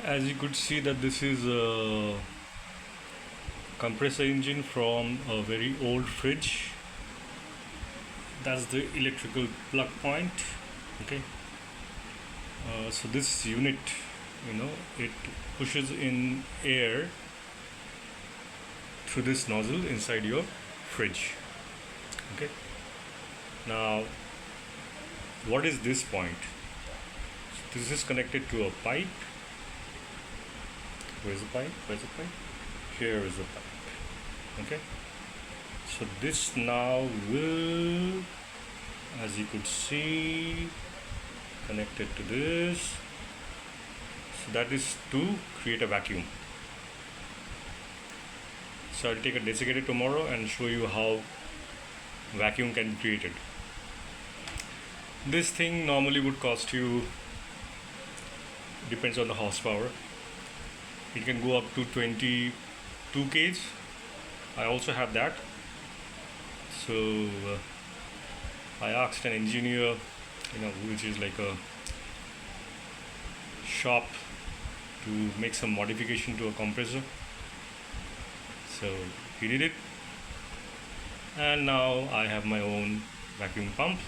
As you could see that this is a compressor engine from a very old fridge. That's the electrical plug point. Okay, so this unit, it pushes in air through this nozzle inside your fridge. Okay, now what is this point? This is connected to a pipe. Where's the pipe? Here is the pipe. Okay, so this now will, as you could see, connected to this. So that is to create a vacuum. So I'll take a desiccator tomorrow and show you how vacuum can be created. This thing normally would cost you, depends on the horsepower, it can go up to 22 kg. I also have that. So I asked an engineer, which is like a shop, to make some modification to a compressor. So he did it, and now I have my own vacuum pump.